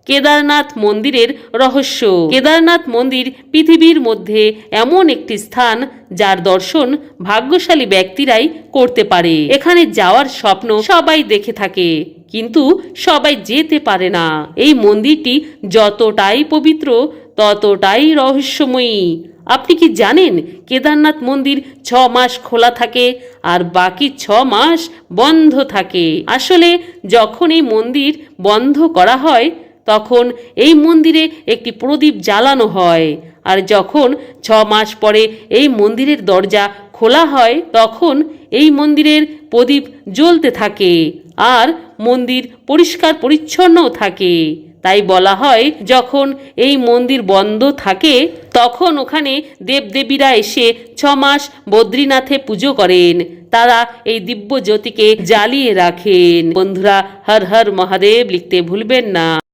কেদারনাথ মন্দিরের রহস্য। কেদারনাথ মন্দির পৃথিবীর মধ্যে এমন একটি স্থান যার দর্শন ভাগ্যশালী ব্যক্তিরাই করতে পারে। এখানে যাওয়ার স্বপ্ন সবাই দেখে থাকে, কিন্তু সবাই যেতে পারে না। এই মন্দিরটি যতটাই পবিত্র ততটাই রহস্যময়ী। আপনি কি জানেন কেদারনাথ মন্দির 6 মাস খোলা থাকে আর বাকি 6 মাস বন্ধ থাকে? আসলে যখন এই মন্দির বন্ধ করা হয় তখন এই মন্দিরে একটি প্রদীপ জ্বালানো হয়, আর যখন 6 মাস পরে এই মন্দিরের দরজা খোলা হয় তখন এই মন্দিরের প্রদীপ জ্বলতে থাকে আর মন্দির পরিষ্কার পরিচ্ছন্নও থাকে। তাই বলা হয় যখন এই মন্দির বন্ধ থাকে তখন ওখানে দেবদেবীরা এসে 6 মাস বদ্রীনাথে পুজো করেন। তারা এই দিব্য জ্যোতিকে জ্বালিয়ে রাখেন। বন্ধুরা, হর হর মহাদেব লিখতে ভুলবেন না।